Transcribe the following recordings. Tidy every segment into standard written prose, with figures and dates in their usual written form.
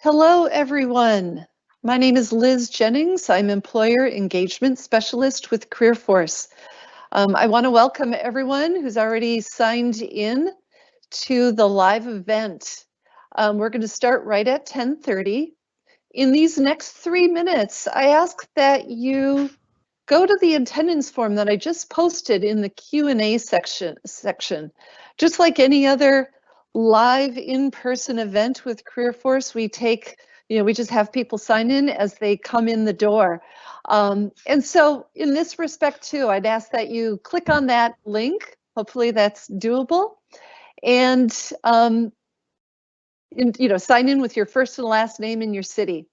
Hello, everyone. My name is Liz Jennings. I'm Employer Engagement Specialist with CareerForce. I want to welcome everyone who's already signed in to the live event. We're going to start right at 10:30. In these next 3 minutes, I ask that you go to the attendance form that I just posted in the Q&A section. Just like any other live in-person event with CareerForce, we just have people sign in as they come in the door. And so in this respect too, I'd ask that you click on that link. Hopefully that's doable. And sign in with your first and last name and your city.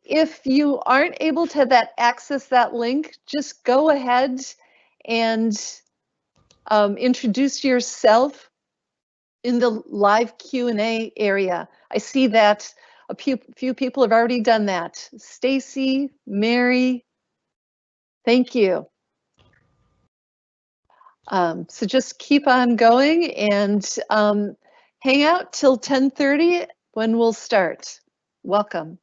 If you aren't able to access that link, just go ahead and introduce yourself in the live Q&A area. I see that a few people have already done that. Stacy, Mary, thank you. So just keep on going and hang out till 10:30 when we'll start. Welcome.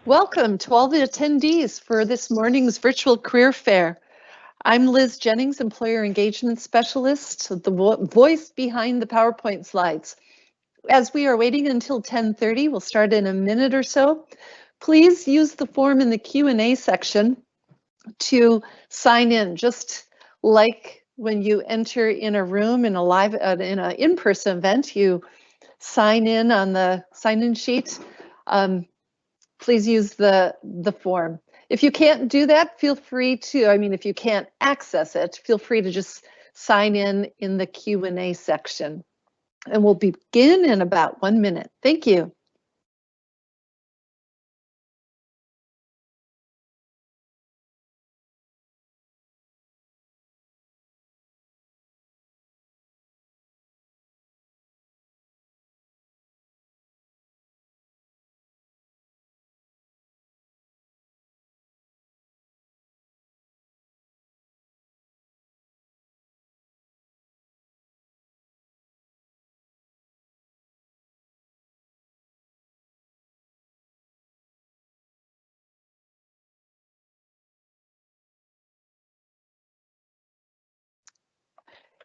Welcome to all the attendees for this morning's virtual career fair. I'm Liz Jennings, Employer Engagement Specialist, the voice behind the PowerPoint slides. As we are waiting until 10:30, we'll start in a minute or so. Please use the form in the Q&A section to sign in, just like when you enter in a room in an in-person event, you sign in on the sign-in sheet. Please use the form. If you can't do that, feel free to, if you can't access it, feel free to just sign in the Q&A section. And we'll begin in about 1 minute. Thank you.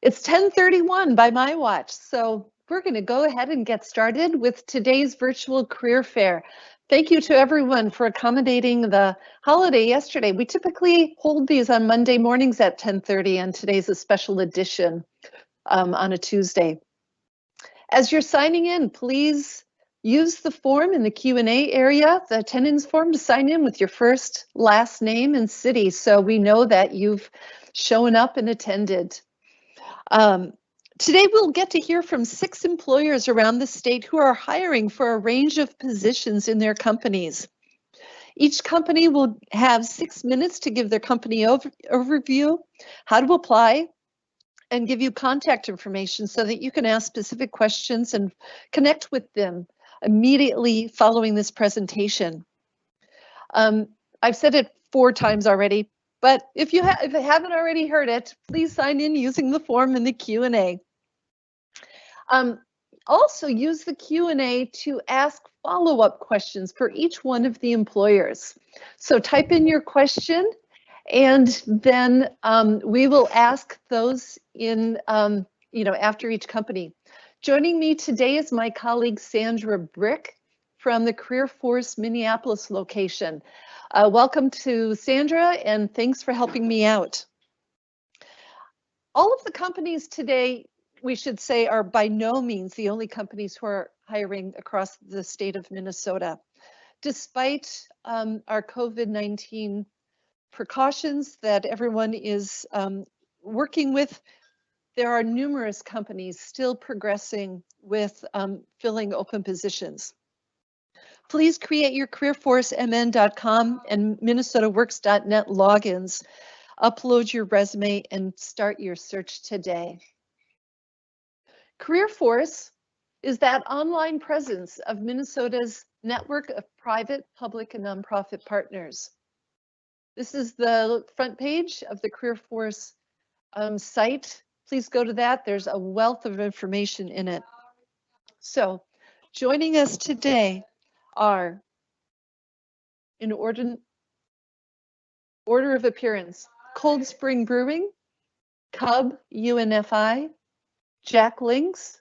It's 10:31 by my watch, so we're going to go ahead and get started with today's virtual career fair. Thank you to everyone for accommodating the holiday yesterday. We typically hold these on Monday mornings at 10:30, and today's a special edition on a Tuesday. As you're signing in, please use the form in the Q&A area, the attendance form, to sign in with your first, last name, and city, so we know that you've shown up and attended. Today we'll get to hear from 6 employers around the state who are hiring for a range of positions in their companies. Each company will have 6 minutes to give their company overview, how to apply, and give you contact information so that you can ask specific questions and connect with them immediately following this presentation. I've said it 4 times already, but if you haven't already heard it, please sign in using the form in the Q&A. Also use the Q&A to ask follow-up questions for each one of the employers. So type in your question, and then we will ask those in, after each company. Joining me today is my colleague Sandra Brick from the Career Force Minneapolis location. Welcome to Sandra, and thanks for helping me out. All of the companies today, we should say, are by no means the only companies who are hiring across the state of Minnesota. Despite our COVID-19 precautions that everyone is working with, there are numerous companies still progressing with filling open positions. Please create your careerforcemn.com and minnesotaworks.net logins. Upload your resume and start your search today. CareerForce is that online presence of Minnesota's network of private, public, and nonprofit partners. This is the front page of the CareerForce site. Please go to that. There's a wealth of information in it. So, joining us today are, in order of appearance, Cold Spring Brewing, Cub UNFI, Jack Links,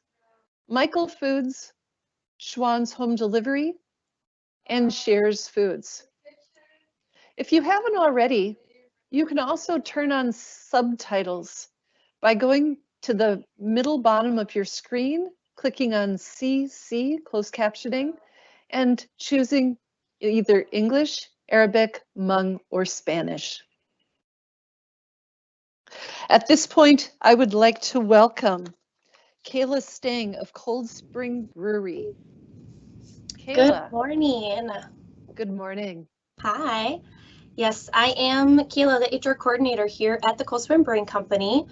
Michael Foods, Schwann's Home Delivery, and Shares Foods. If you haven't already, you can also turn on subtitles by going to the middle bottom of your screen, clicking on CC, closed captioning, and choosing either English, Arabic, Hmong, or Spanish. At this point, I would like to welcome Kayla Stang of Cold Spring Brewery. Kayla. Good morning. Good morning. Hi. Yes, I am Kayla, the HR coordinator here at the Cold Spring Brewing Company.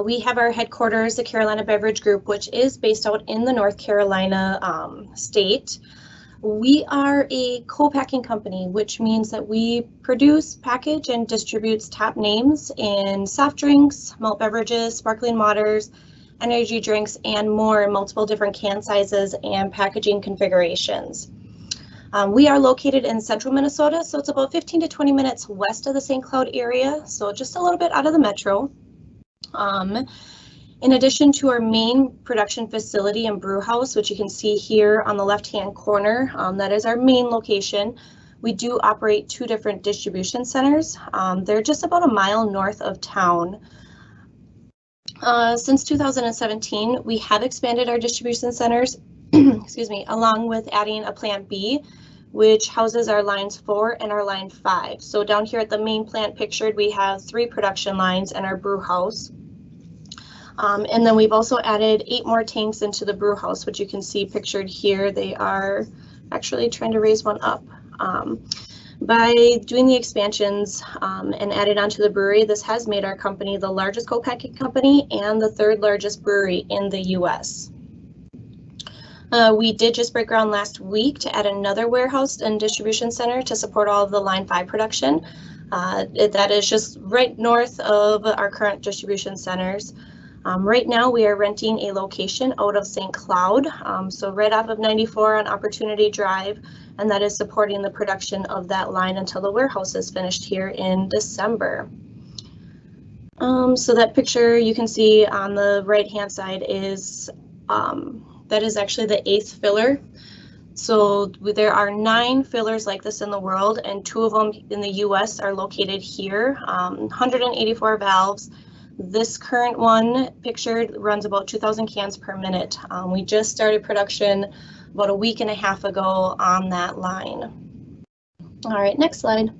We have our headquarters, the Carolina Beverage Group, which is based out in the North Carolina state. We are a co-packing company, which means that we produce, package, and distributes top names in soft drinks, malt beverages, sparkling waters, energy drinks, and more in multiple different can sizes and packaging configurations. We are located in central Minnesota, so it's about 15 to 20 minutes west of the St. Cloud area, so just a little bit out of the metro. In addition to our main production facility and brew house, which you can see here on the left-hand corner, that is our main location. We do operate 2 different distribution centers. They're just about a mile north of town. Since 2017, we have expanded our distribution centers, excuse me, along with adding a plant B, which houses our lines 4 and our line 5. So down here at the main plant pictured, we have 3 production lines and our brew house. And then we've also added 8 more tanks into the brew house, which you can see pictured here. They are actually trying to raise one up. By doing the expansions and added onto the brewery, this has made our company the largest co-packing company and the 3rd largest brewery in the US. We did just break ground last week to add another warehouse and distribution center to support all of the line 5 production. That is just right north of our current distribution centers. Right now we are renting a location out of St. Cloud, so right off of 94 on Opportunity Drive, and that is supporting the production of that line until the warehouse is finished here in December. So that picture you can see on the right hand side is, that is actually the 8th filler. So there are 9 fillers like this in the world, and 2 of them in the US are located here, 184 valves. This current one pictured runs about 2,000 cans per minute. We just started production about a week and a half ago on that line. All right, next slide.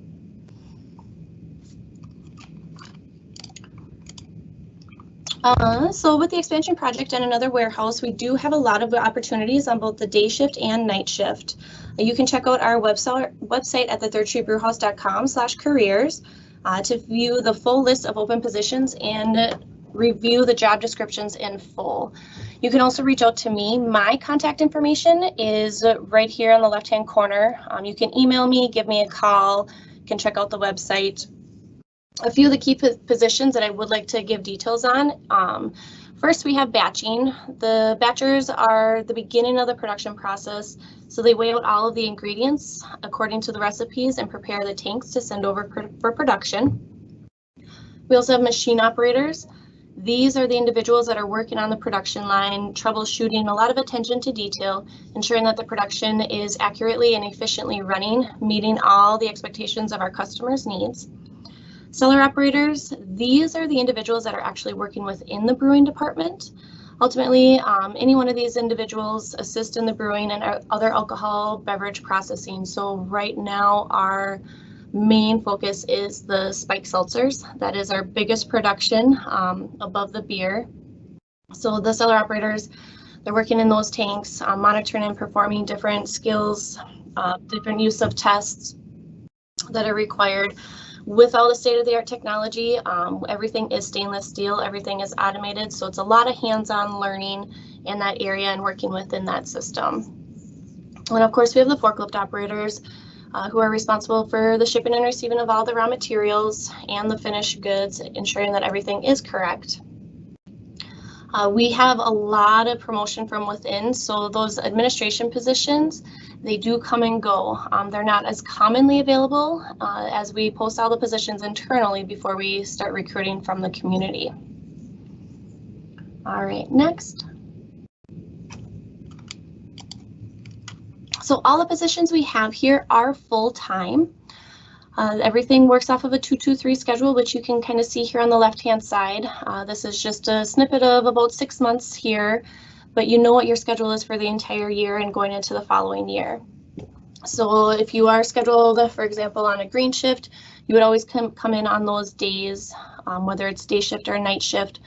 So with the expansion project and another warehouse, we do have a lot of opportunities on both the day shift and night shift. You can check out our website at thethirdstreetbrewhouse.com/careers. To view the full list of open positions and review the job descriptions in full. You can also reach out to me. My contact information is right here on the left-hand corner. You can email me, give me a call, you can check out the website. A few of the key positions that I would like to give details on. First, we have batching. The batchers are the beginning of the production process, so they weigh out all of the ingredients according to the recipes and prepare the tanks to send over for production. We also have machine operators. These are the individuals that are working on the production line, troubleshooting, a lot of attention to detail, ensuring that the production is accurately and efficiently running, meeting all the expectations of our customers' needs. Cellar operators, these are the individuals that are actually working within the brewing department. Ultimately, any one of these individuals assist in the brewing and other alcohol beverage processing. So right now, our main focus is the spike seltzers. That is our biggest production above the beer. So the cellar operators, they're working in those tanks, monitoring and performing different skills, different use of tests that are required. With all the state-of-the-art technology, everything is stainless steel, everything is automated, so it's a lot of hands-on learning in that area and working within that system. And of course, we have the forklift operators who are responsible for the shipping and receiving of all the raw materials and the finished goods, ensuring that everything is correct. We have a lot of promotion from within, so those administration positions, they do come and go. They're not as commonly available as we post all the positions internally before we start recruiting from the community. All right, next. So all the positions we have here are full-time. Everything works off of a 2-2-3 schedule, which you can kind of see here on the left-hand side. This is just a snippet of about 6 months here, but you know what your schedule is for the entire year and going into the following year. So if you are scheduled, for example, on a green shift, you would always come in on those days, whether it's day shift or night shift.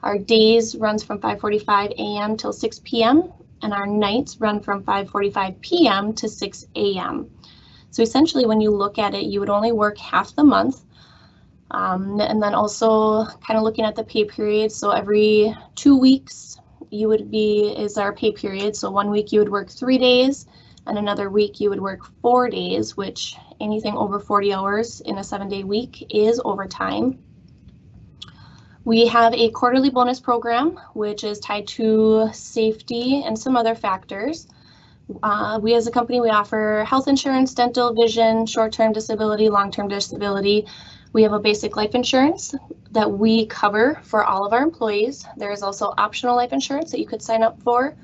Our days runs from 5:45 a.m. till 6 p.m. and our nights run from 5:45 p.m. to 6 a.m. So essentially, when you look at it, you would only work half the month. And then also kind of looking at the pay period. So every 2 weeks is our pay period. So 1 week you would work 3 days and another week you would work 4 days, which anything over 40 hours in a 7-day week is overtime. We have a quarterly bonus program, which is tied to safety and some other factors. We as a company, we offer health insurance, dental, vision, short-term disability, long-term disability. We have a basic life insurance that we cover for all of our employees. There is also optional life insurance that you could sign up for.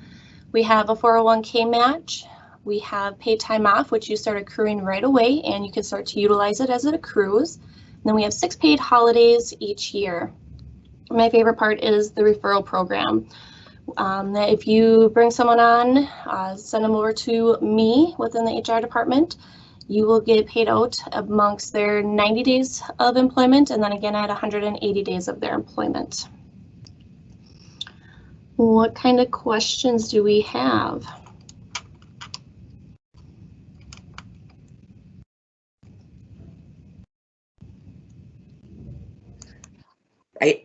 We have a 401k match. We have paid time off, which you start accruing right away, and you can start to utilize it as it accrues. And then we have 6 paid holidays each year. My favorite part is the referral program. If you bring someone on, send them over to me within the HR department, you will get paid out amongst their 90 days of employment and then again at 180 days of their employment. What kind of questions do we have?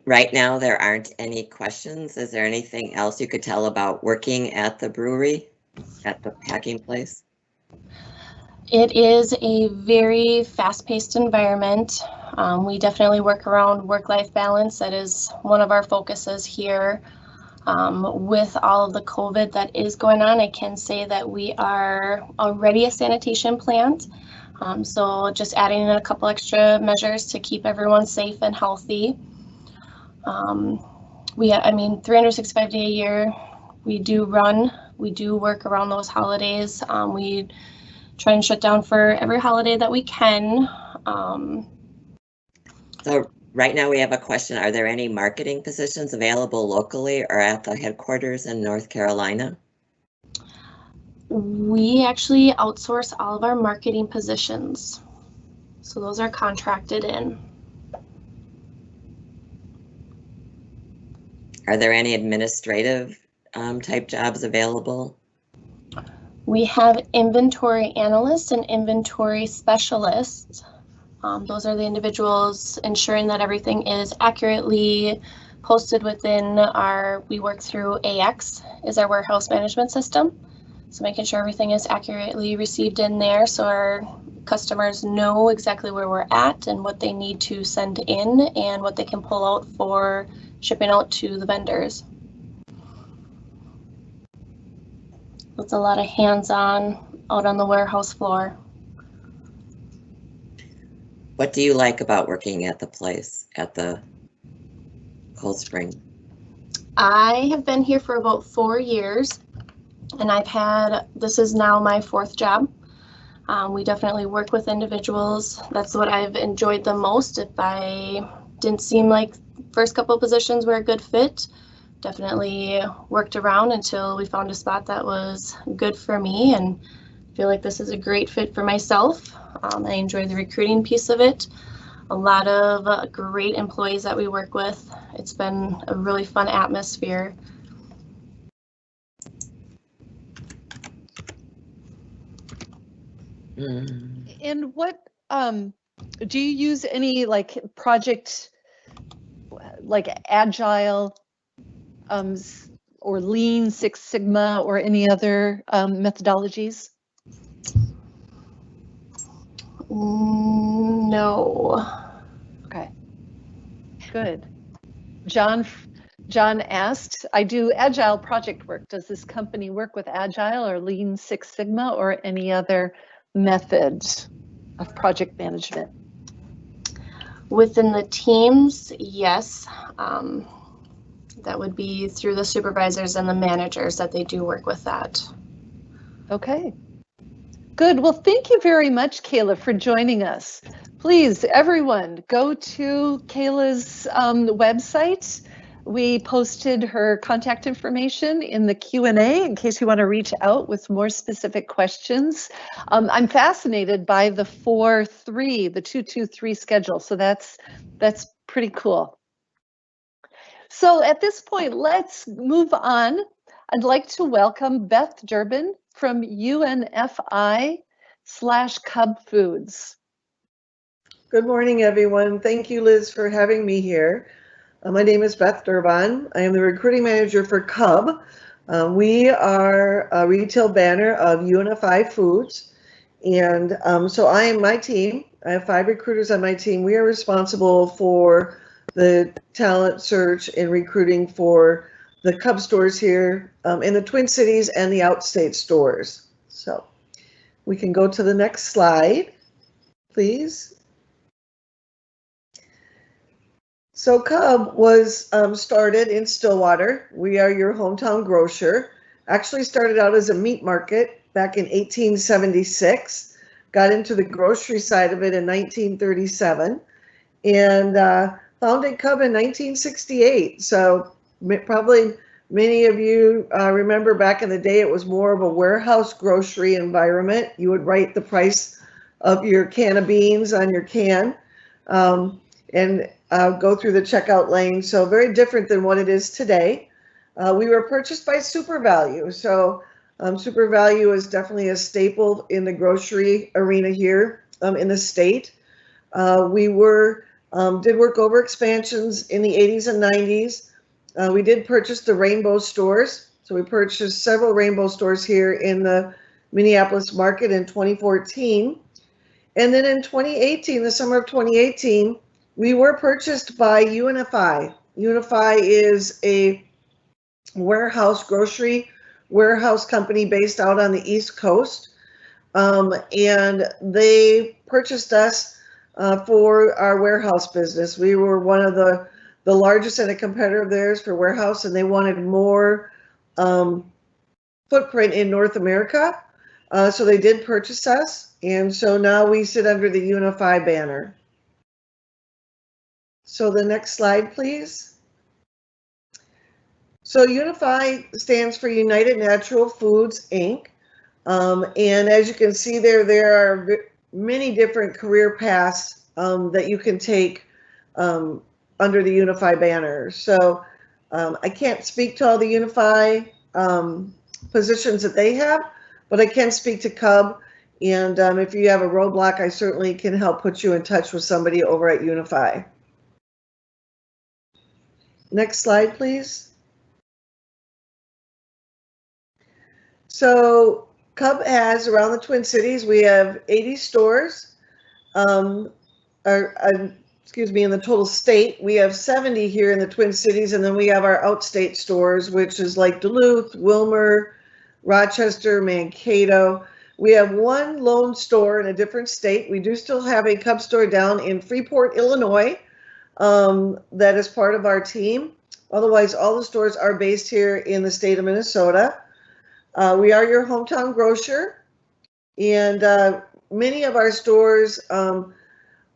Right now, there aren't any questions. Is there anything else you could tell about working at the brewery, at the packing place? It is a very fast-paced environment. We definitely work around work-life balance. That is one of our focuses here. With all of the COVID that is going on, I can say that we are already a sanitation plant. So just adding in a couple extra measures to keep everyone safe and healthy. 365 days a year, we do work around those holidays. We try and shut down for every holiday that we can. So right now we have a question. Are there any marketing positions available locally or at the headquarters in North Carolina? We actually outsource all of our marketing positions. So those are contracted in. Are there any administrative type jobs available? We have inventory analysts and inventory specialists. Those are the individuals ensuring that everything is accurately posted within we work through AX, is our warehouse management system. So making sure everything is accurately received in there so our customers know exactly where we're at and what they need to send in and what they can pull out for shipping out to the vendors. It's a lot of hands-on out on the warehouse floor. What do you like about working at the place, at the Cold Spring? I have been here for about 4 years, and this is now my 4th job. We definitely work with individuals. That's what I've enjoyed the most. If I didn't seem like first couple of positions were a good fit, definitely worked around until we found a spot that was good for me, and feel like this is a great fit for myself. I enjoy the recruiting piece of it. A lot of great employees that we work with. It's been a really fun atmosphere. And what do you use any like project, like agile or lean, Six Sigma, or any other methodologies? No. Okay, good. John asked, I do agile project work. Does this company work with agile or lean, Six Sigma, or any other methods of project management? Within the teams, yes. That would be through the supervisors and the managers that they do work with that. Okay. Good. Well, thank you very much, Kayla, for joining us. Please, everyone, go to Kayla's website. We posted her contact information in the Q&A in case you want to reach out with more specific questions. I'm fascinated by the 4-3, the 2-2-3 schedule. So that's pretty cool. So at this point, let's move on. I'd like to welcome Beth Durbin from UNFI/Cub Foods. Good morning, everyone. Thank you, Liz, for having me here. My name is Beth Durbin. I am the recruiting manager for Cub. We are a retail banner of UNFI Foods. And so my team, I have 5 recruiters on my team. We are responsible for the talent search and recruiting for the Cub stores here in the Twin Cities and the outstate stores. So we can go to the next slide, please. So Cub was started in Stillwater. We are your hometown grocer. Actually started out as a meat market back in 1876. Got into the grocery side of it in 1937. And founded Cub in 1968. So probably many of you remember back in the day, it was more of a warehouse grocery environment. You would write the price of your can of beans on your can and go through the checkout lane. So very different than what it is today. We were purchased by SuperValue. So SuperValue is definitely a staple in the grocery arena here in the state. We did work over expansions in the 80s and 90s. We did purchase the Rainbow stores. So we purchased several Rainbow stores here in the Minneapolis market in 2014. And then in 2018, the summer of 2018, we were purchased by UNFI. UNFI is a grocery warehouse company based out on the East Coast. And they purchased us for our warehouse business. We were one of the largest and a competitor of theirs for warehouse, and they wanted more footprint in North America. So they did purchase us. And so now we sit under the UNFI banner. So the next slide, please. So UNFI stands for United Natural Foods, Inc. And as you can see there are many different career paths that you can take under the UNFI banner. So I can't speak to all the UNFI positions that they have, but I can speak to Cub. And if you have a roadblock, I certainly can help put you in touch with somebody over at UNFI. Next slide, please. So Cub has around the Twin Cities, we have 80 stores. In the total state, we have 70 here in the Twin Cities, and then we have our outstate stores, which is like Duluth, Wilmer, Rochester, Mankato. We have one lone store in a different state. We do still have a Cub store down in Freeport, Illinois, that is part of our team. Otherwise, all the stores are based here in the state of Minnesota. We are your hometown grocer, and many of our stores,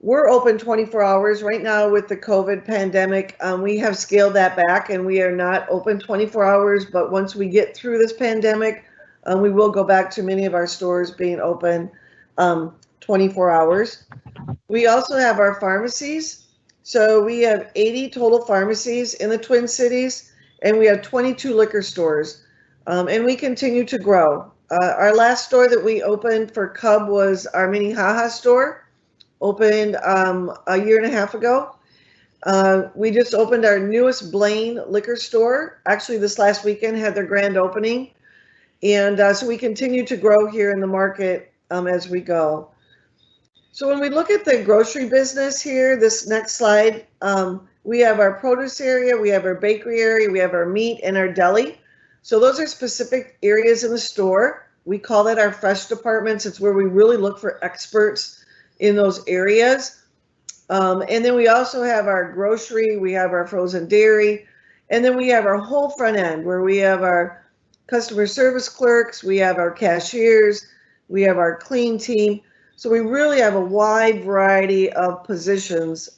we're open 24 hours. Right now with the COVID pandemic, we have scaled that back and we are not open 24 hours, but once we get through this pandemic, we will go back to many of our stores being open 24 hours. We also have our pharmacies. So we have 80 total pharmacies in the Twin Cities, and we have 22 liquor stores, and we continue to grow. Our last store that we opened for Cub was our Minnehaha store, opened a year and a half ago. We just opened our newest Blaine liquor store. Actually, this last weekend had their grand opening. And so we continue to grow here in the market as we go. So when we look at the grocery business here, this next slide, we have our produce area, we have our bakery area, we have our meat and our deli. So those are specific areas in the store. We call that our fresh departments. It's where we really look for experts in those areas. And then we also have our grocery, we have our frozen dairy, and then we have our whole front end where we have our customer service clerks, we have our cashiers, we have our clean team. So we really have a wide variety of positions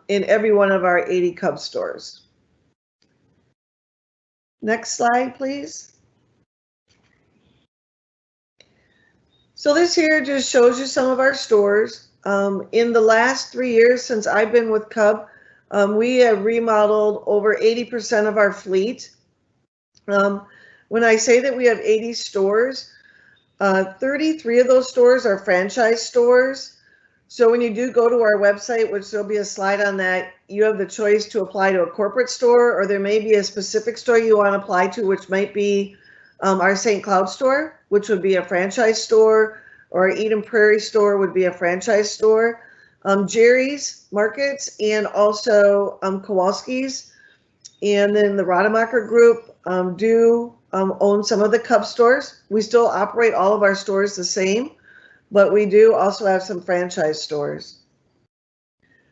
in every one of our 80 Cub stores. Next slide, please. So this here just shows you some of our stores. In the last 3 years since I've been with Cub, we have remodeled over 80% of our fleet. When I say that we have 80 stores, 33 of those stores are franchise stores. So when you do go to our website, which there'll be a slide on that, you have the choice to apply to a corporate store, or there may be a specific store you want to apply to, which might be our St. Cloud store, which would be a franchise store, or our Eden Prairie store would be a franchise store. Jerry's Markets and also Kowalski's, and then the Rademacher Group do own some of the Cub stores. We still operate all of our stores the same, but we do also have some franchise stores.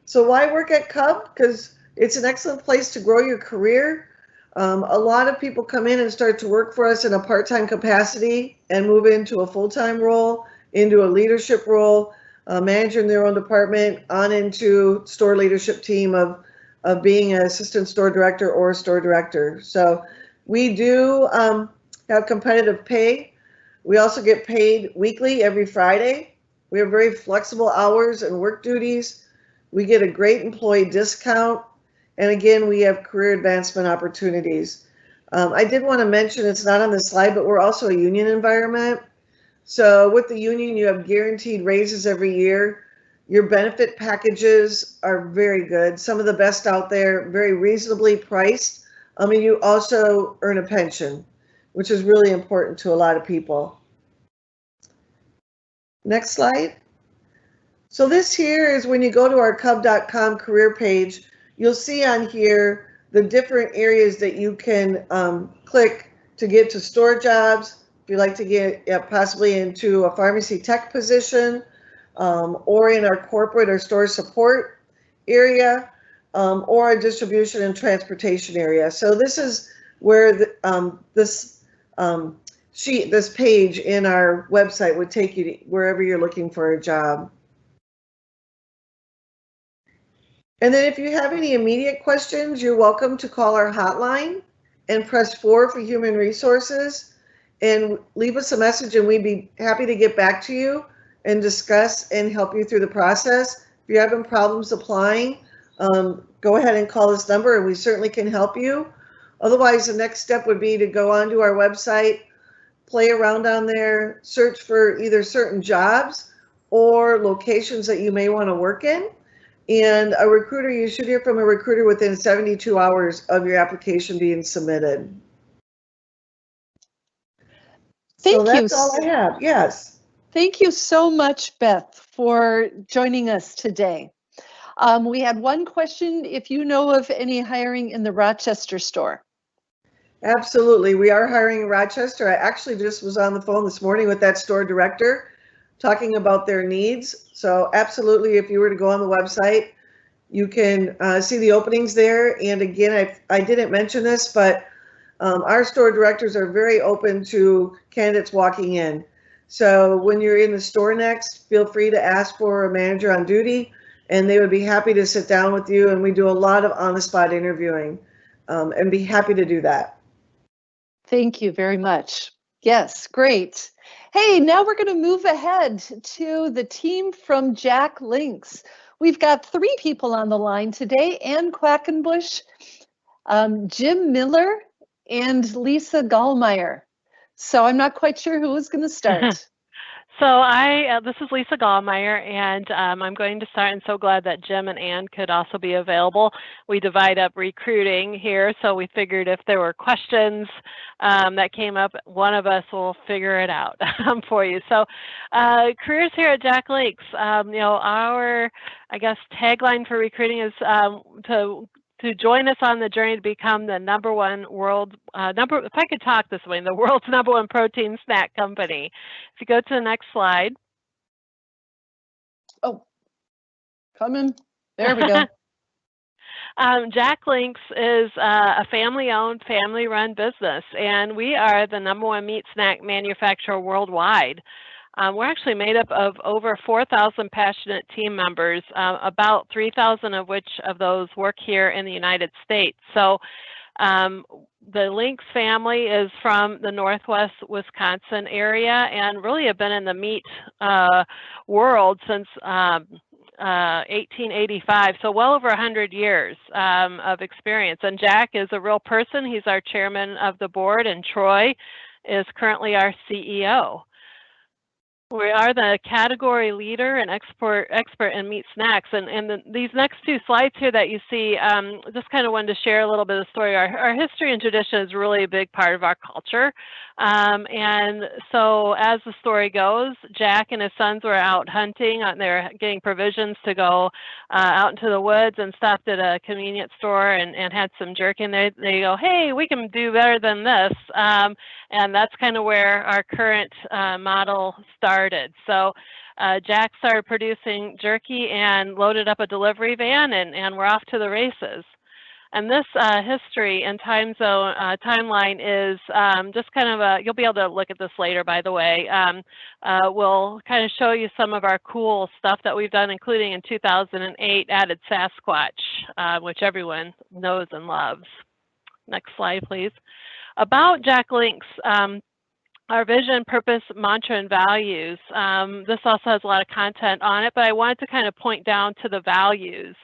So why work at Cub? Because it's an excellent place to grow your career. A lot of people come in and start to work for us in a part-time capacity and move into a full-time role, into a leadership role, managing their own department, on into store leadership team of being an assistant store director or a store director. So we do have competitive pay. We also get paid weekly every Friday. We have very flexible hours and work duties. We get a great employee discount. And again, we have career advancement opportunities. I did want to mention, it's not on the slide, but we're also a union environment. So with the union, you have guaranteed raises every year. Your benefit packages are very good. Some of the best out there, very reasonably priced. And you also earn a pension, which is really important to a lot of people. Next slide. So this here is when you go to our Cub.com career page, you'll see on here the different areas that you can click to get to store jobs. If you'd like to get possibly into a pharmacy tech position, or in our corporate or store support area, or a distribution and transportation area. So this is where this page in our website would take you to wherever you're looking for a job. And then if you have any immediate questions, you're welcome to call our hotline and press 4 for human resources and leave us a message, and we'd be happy to get back to you and discuss and help you through the process. If you're having problems applying, go ahead and call this number and we certainly can help you. Otherwise, the next step would be to go onto our website, play around on there, search for either certain jobs or locations that you may want to work in. And a recruiter, you should hear from a recruiter within 72 hours of your application being submitted. Thank you. That's all I have. Yes. Thank you so much, Beth, for joining us today. We had one question, if you know of any hiring in the Rochester store. Absolutely. We are hiring in Rochester. I actually just was on the phone this morning with that store director talking about their needs. So absolutely, if you were to go on the website, you can see the openings there. And again, I didn't mention this, but our store directors are very open to candidates walking in. So when you're in the store next, feel free to ask for a manager on duty, and they would be happy to sit down with you. And we do a lot of on-the-spot interviewing, and be happy to do that. Thank you very much. Yes, great. Hey, now we're going to move ahead to the team from Jack Links. We've got 3 people on the line today: Ann Quackenbush, Jim Miller, and Lisa Gallmeyer. So I'm not quite sure who is going to start. So this is Lisa Gallmeyer, and I'm going to start. I'm so glad that Jim and Ann could also be available. We divide up recruiting here, so we figured if there were questions that came up, one of us will figure it out for you. So careers here at Jack Links, our, I guess, tagline for recruiting is to join us on the journey to become the number one world, if I could talk this way, the world's #1 protein snack company. If you go to the next slide. Oh, coming. There we go. Jack Links is a family-owned, family-run business, and we are the #1 meat snack manufacturer worldwide. We're actually made up of over 4,000 passionate team members, about 3,000 of which of those work here in the United States. So the Links family is from the Northwest Wisconsin area and really have been in the meat world since 1885, so well over 100 years of experience. And Jack is a real person. He's our chairman of the board, and Troy is currently our CEO. We are the category leader and expert in meat snacks. And these next 2 slides here that you see, just kind of wanted to share a little bit of the story. Our history and tradition is really a big part of our culture. And so as the story goes, Jack and his sons were out hunting, and they're getting provisions to go out into the woods, and stopped at a convenience store and had some jerky. And they go, hey, we can do better than this. And that's kind of where our current model started. So Jack started producing jerky and loaded up a delivery van, and we're off to the races. And this history and timeline is just kind of you'll be able to look at this later, by the way. We'll kind of show you some of our cool stuff that we've done, including in 2008 added Sasquatch, which everyone knows and loves. Next slide, please. About Jack Links, our vision, purpose, mantra, and values. This also has a lot of content on it, but I wanted to kind of point down to the values.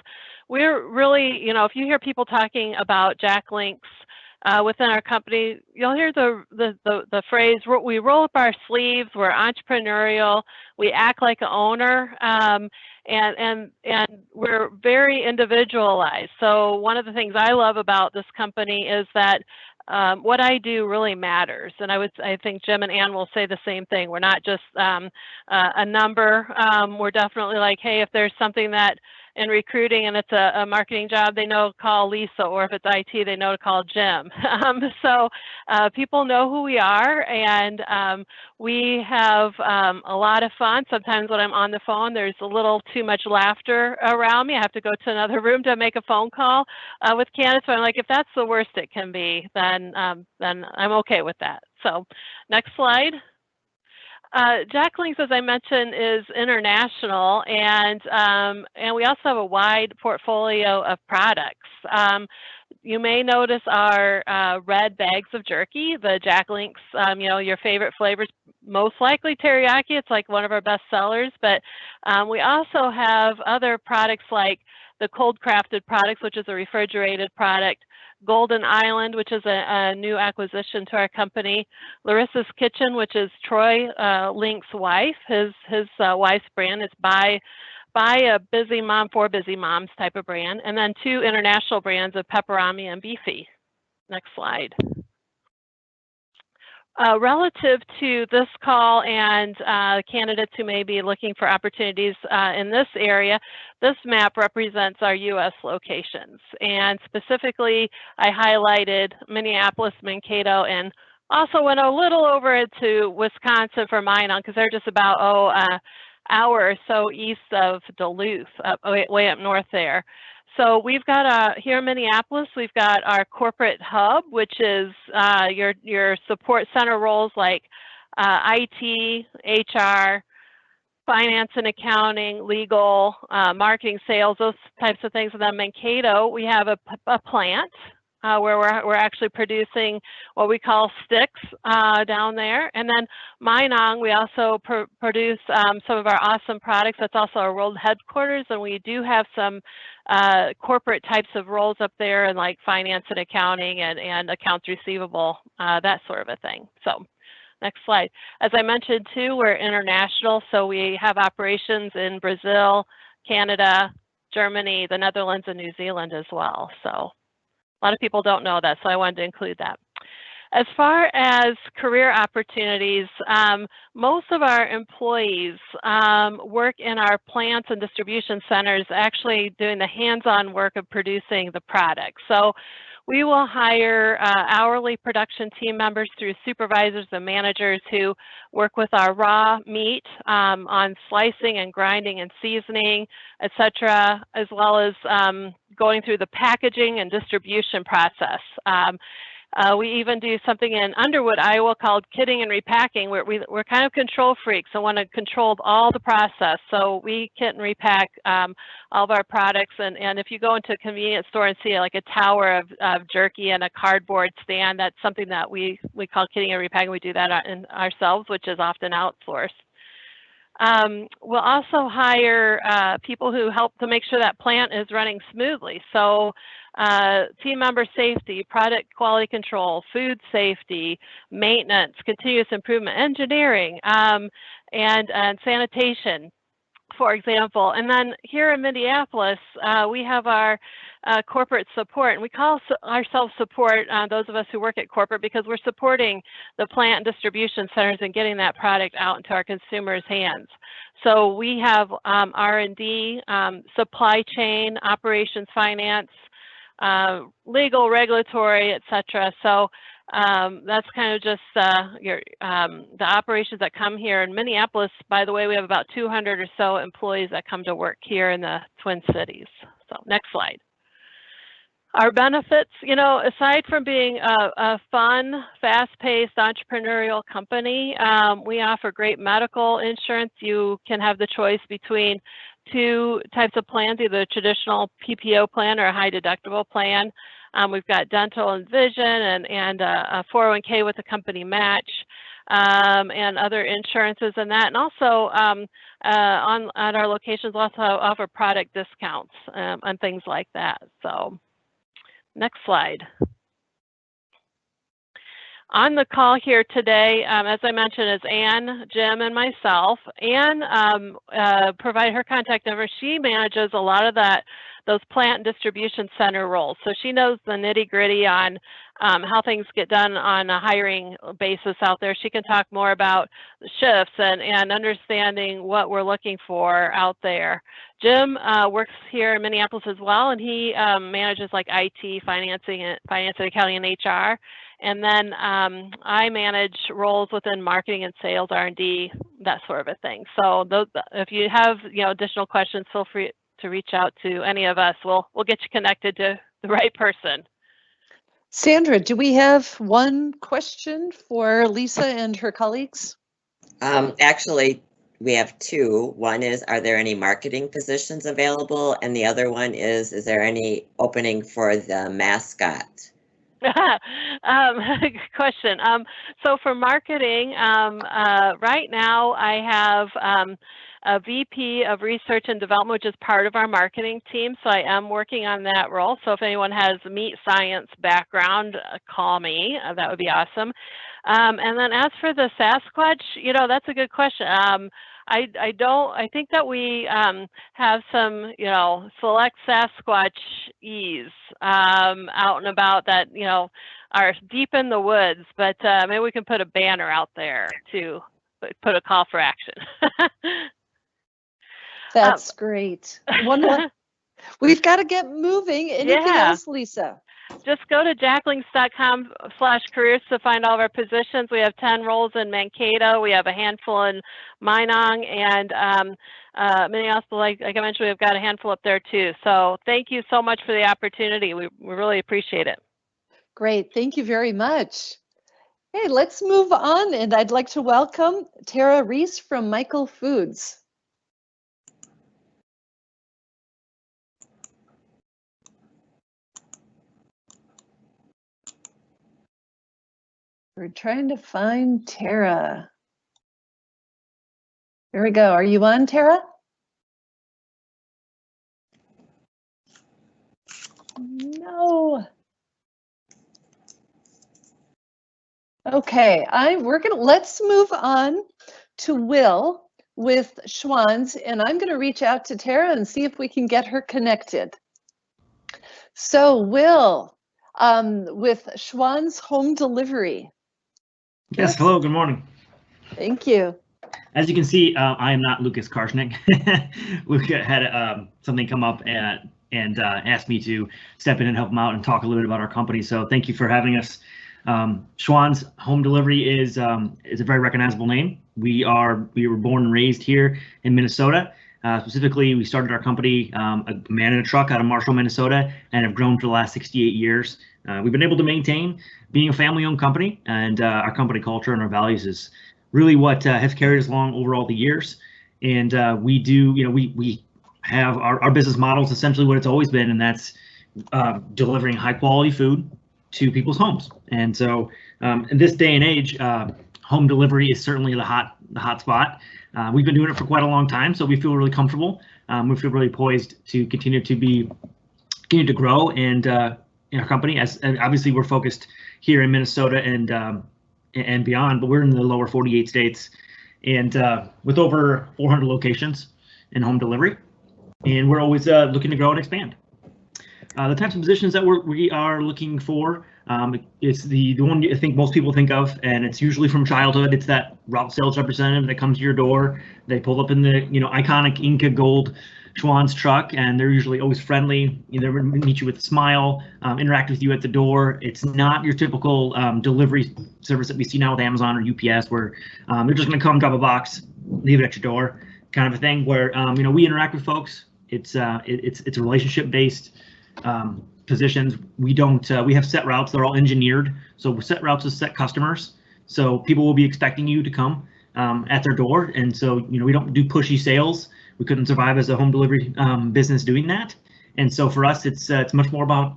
We're really, if you hear people talking about Jack Links within our company, you'll hear the phrase, we roll up our sleeves, we're entrepreneurial, we act like an owner, and we're very individualized. So one of the things I love about this company is that what I do really matters, and I think Jim and Ann will say the same thing. We're not just a number. We're definitely like, hey, if there's something that in recruiting and it's a marketing job, they know to call Lisa, or if it's IT, they know to call Jim. So people know who we are, and we have a lot of fun. Sometimes when I'm on the phone, there's a little too much laughter around me. I have to go to another room to make a phone call with candidates. So I'm like, if that's the worst it can be, then I'm okay with that. So next slide. Jack Links, as I mentioned, is international, and we also have a wide portfolio of products. You may notice our red bags of jerky, the Jack Links, your favorite flavors, most likely teriyaki. It's like one of our best sellers, but we also have other products like the cold crafted products, which is a refrigerated product, Golden Island, which is a new acquisition to our company, Larissa's Kitchen, which is Troy Link's wife. His wife's brand is by a busy mom for busy moms type of brand, and then 2 international brands of Pepperami and Beefy. Next slide. Relative to this call and candidates who may be looking for opportunities in this area, this map represents our U.S. locations. And specifically, I highlighted Minneapolis, Mankato, and also went a little over into Wisconsin for Minot because they're just about, hour or so east of Duluth, way up north there. So we've got here in Minneapolis, we've got our corporate hub, which is your support center roles like IT, HR, finance and accounting, legal, marketing, sales, those types of things. And then Mankato, we have a plant where we're actually producing what we call sticks down there. And then Minong, we also produce some of our awesome products. That's also our world headquarters, and we do have some corporate types of roles up there, and like finance and accounting and accounts receivable, that sort of a thing. So next slide. As I mentioned too, we're international, so we have operations in Brazil, Canada, Germany, the Netherlands, and New Zealand as well. So a lot of people don't know that, so I wanted to include that. As far as career opportunities, most of our employees work in our plants and distribution centers, actually doing the hands-on work of producing the product. So we will hire hourly production team members through supervisors and managers who work with our raw meat on slicing and grinding and seasoning, etc., as well as going through the packaging and distribution process. We even do something in Underwood, Iowa called kitting and repacking, where we're kind of control freaks and want to control all the process. So we kit and repack all of our products. And if you go into a convenience store and see like a tower of jerky and a cardboard stand, that's something that we call kitting and repacking. We do that ourselves, which is often outsourced. We'll also hire people who help to make sure that plant is running smoothly. So team member safety, product quality control, food safety, maintenance, continuous improvement, engineering, and sanitation, for example. And then here in Minneapolis, we have our corporate support, and we call ourselves support, those of us who work at corporate, because we're supporting the plant and distribution centers and getting that product out into our consumers' hands. So we have R&D, supply chain, operations, finance, legal, regulatory, etc. So that's kind of just the operations that come here in Minneapolis. By the way, we have about 200 or so employees that come to work here in the Twin Cities. So next slide. Our benefits, you know, aside from being a fun, fast-paced entrepreneurial company, we offer great medical insurance. You can have the choice between two types of plans, either a traditional PPO plan or a high deductible plan. We've got dental and vision and a 401k with a company match, and other insurances and that. And also at our locations, we also offer product discounts and things like that. So next slide. On the call here today, as I mentioned, is Ann, Jim, and myself. Ann provided her contact number. She manages a lot of those plant and distribution center roles. So she knows the nitty-gritty on how things get done on a hiring basis out there. She can talk more about the shifts and understanding what we're looking for out there. Jim works here in Minneapolis as well, and he manages like IT, finance and accounting, and HR. And then I manage roles within marketing and sales, R&D, that sort of a thing. So if you have additional questions, feel free to reach out to any of us. We'll get you connected to the right person. Sandra, do we have one question for Lisa and her colleagues? Actually, we have two. One is, are there any marketing positions available? And the other one is there any opening for the mascot? Good question. So for marketing, right now I have a VP of Research and Development, which is part of our marketing team. So I am working on that role. So if anyone has meat science background, call me. That would be awesome. And then as for the Sasquatch, that's a good question. I think that we have some, select Sasquatch-ees out and about that, are deep in the woods, but maybe we can put a banner out there to put a call for action. That's great. We've got to get moving. Anything else, Lisa? Just go to jacklinks.com/careers to find all of our positions. We have 10 roles in Mankato. We have a handful in Minong, and Minneapolis, like I mentioned, we've got a handful up there too. So thank you so much for the opportunity. We really appreciate it. Great. Thank you very much. Hey, let's move on. And I'd like to welcome Tara Reese from Michael Foods. We're trying to find Tara. There we go. Are you on, Tara? No. Okay, let's move on to Will with Schwann's, and I'm going to reach out to Tara and see if we can get her connected. So Will, with Schwann's Home Delivery. Yes, hello, good morning. Thank you. As you can see, I am not Lucas Karshnick. Luke had something come up and asked me to step in and help him out and talk a little bit about our company. So thank you for having us. Schwann's Home Delivery is a very recognizable name. We were born and raised here in Minnesota. Specifically, we started our company, a man in a truck out of Marshall, Minnesota, and have grown for the last 68 years. We've been able to maintain being a family-owned company, and our company culture and our values is really what has carried us along over all the years. And we do, we have our business model is essentially what it's always been, and that's delivering high-quality food to people's homes. And so in this day and age, home delivery is certainly the hot spot. We've been doing it for quite a long time, so we feel really comfortable. We feel really poised to continue to grow and in our company. And obviously we're focused here in Minnesota and beyond, but we're in the lower 48 states, and with over 400 locations in home delivery, and we're always looking to grow and expand. The types of positions that we are looking for, it's the one I think most people think of, and it's usually from childhood. It's that route sales representative that comes to your door. They pull up in the iconic Inca gold Schwann's truck, and they're usually always friendly. They meet you with a smile, interact with you at the door. It's not your typical delivery service that we see now with Amazon or UPS, where they're just going to come, drop a box, leave it at your door, kind of a thing. Where we interact with folks. It's a relationship based positions. We don't we have set routes. They're all engineered, so set routes with set customers. So people will be expecting you to come at their door, and so we don't do pushy sales. We couldn't survive as a home delivery business doing that. And so for us, it's much more about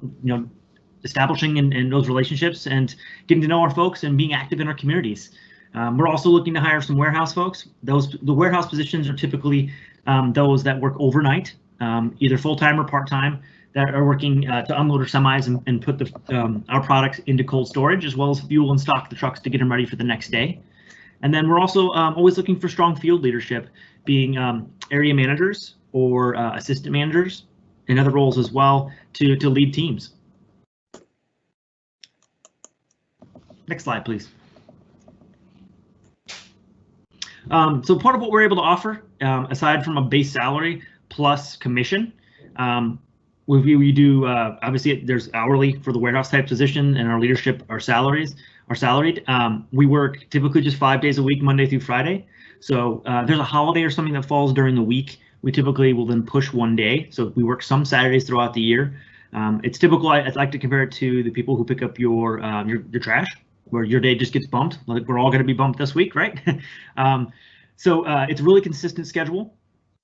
establishing in those relationships and getting to know our folks and being active in our communities. We're also looking to hire some warehouse folks. The warehouse positions are typically those that work overnight, either full-time or part-time, that are working to unload our semis and put our products into cold storage, as well as fuel and stock the trucks to get them ready for the next day. And then we're also always looking for strong field leadership, being area managers or assistant managers and other roles as well to lead teams. Next slide, please. So part of what we're able to offer, aside from a base salary plus commission, we do obviously there's hourly for the warehouse type position, and our leadership are salaried. We work typically just 5 days a week, Monday through Friday. So there's a holiday or something that falls during the week, we typically will then push 1 day. So we work some Saturdays throughout the year. It's typical. I'd like to compare it to the people who pick up your trash, where your day just gets bumped. Like we're all going to be bumped this week, right? So it's a really consistent schedule.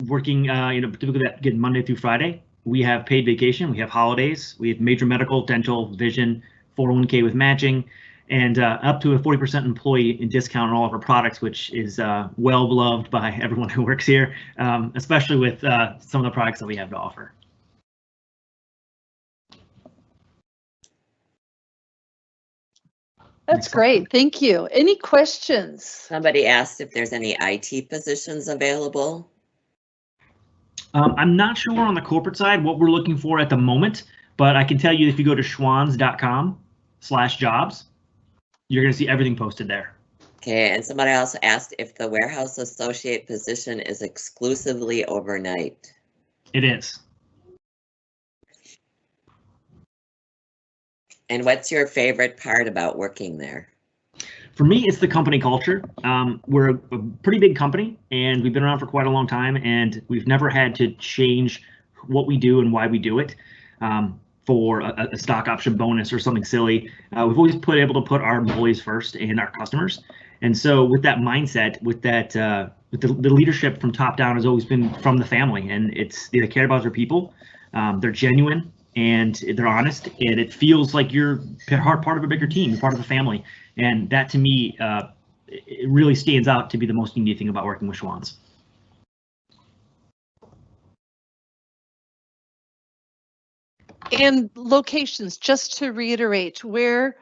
Working, typically that getting Monday through Friday. We have paid vacation. We have holidays. We have major medical, dental, vision, 401k with matching, and up to a 40% employee discount on all of our products, which is well beloved by everyone who works here, especially with some of the products that we have to offer. That's great. Thank you. Any questions? Somebody asked if there's any IT positions available. I'm not sure on the corporate side what we're looking for at the moment, but I can tell you if you go to schwanns.com warehouse/jobs. You're going to see everything posted there. Okay, and somebody also asked if the warehouse associate position is exclusively overnight. It is. And what's your favorite part about working there? For me, it's the company culture. We're a pretty big company, and we've been around for quite a long time, and we've never had to change what we do and why we do it for a stock option bonus or something silly. We've always able to put our employees first and our customers. And so with that mindset, with the leadership from top down has always been from the family, and they care about their people. They're genuine and they're honest, and it feels like you're part of a bigger team, you're part of a family. And that to me, it really stands out to be the most unique thing about working with Schwann's. And locations, just to reiterate, where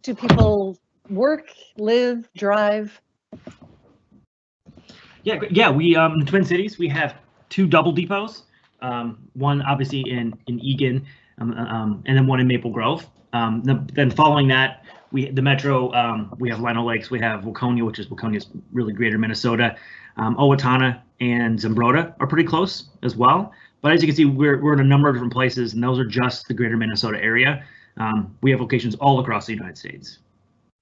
do people work, live, drive? Yeah. We in the Twin Cities, we have 2 double depots. One obviously in Eagan, and then one in Maple Grove. Then following that, the metro, we have Lino Lakes, we have Waconia, which is Waconia's really greater Minnesota. Owatonna and Zumbrota are pretty close as well. But as you can see, we're in a number of different places, and those are just the greater Minnesota area. We have locations all across the United States.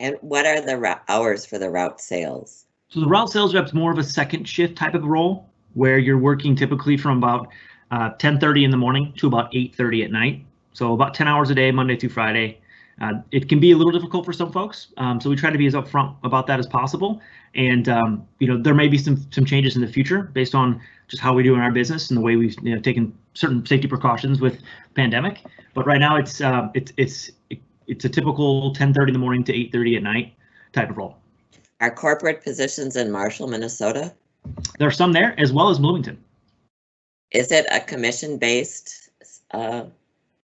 And what are the hours for the route sales? So the route sales rep's more of a second shift type of role, where you're working typically from about 10:30 in the morning to about 8:30 at night. So about 10 hours a day, Monday through Friday. It can be a little difficult for some folks, so we try to be as upfront about that as possible. And there may be some changes in the future based on just how we do in our business and the way we've taken certain safety precautions with pandemic. But right now, it's a typical 10:30 in the morning to 8:30 at night type of role. Are corporate positions in Marshall, Minnesota? There are some there, as well as Bloomington. Is it a commission-based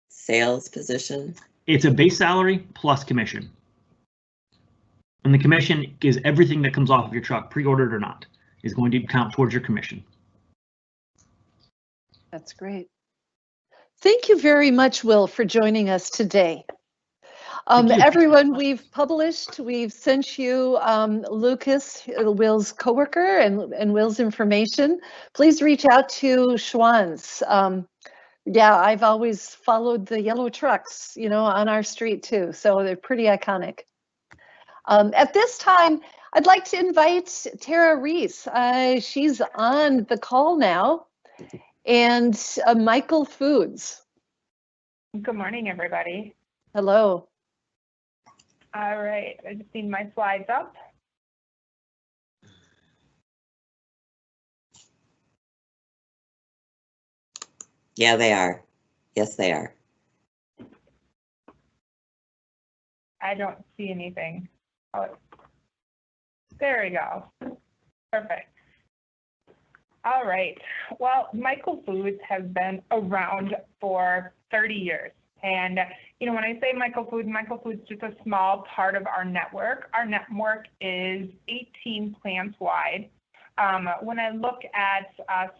sales position? It's a base salary plus commission. And the commission is everything that comes off of your truck, pre-ordered or not, is going to count towards your commission. That's great. Thank you very much, Will, for joining us today. Everyone, we've sent you Lucas, Will's coworker, and Will's information. Please reach out to Schwann's. Yeah, I've always followed the yellow trucks, on our street too, so they're pretty iconic. At this time, I'd like to invite Tara Reese. She's on the call now, and Michael Foods. Good morning, everybody. Hello. All right, I just need my slides up. Yeah, they are. Yes, they are. I don't see anything. Oh, there we go. Perfect. All right. Well, Michael Foods has been around for 30 years. And, when I say Michael Foods is just a small part of our network. Our network is 18 plants wide. When I look at us,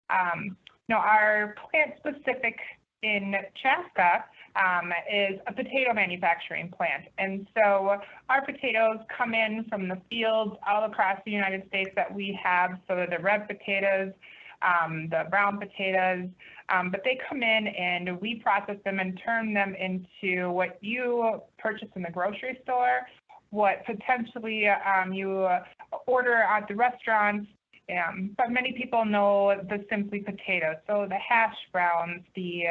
our plant specific in Chaska is a potato manufacturing plant. And so our potatoes come in from the fields all across the United States that we have. So the red potatoes, the brown potatoes, but they come in and we process them and turn them into what you purchase in the grocery store, what potentially you order at the restaurants. But many people know the simply potatoes. So the hash browns, the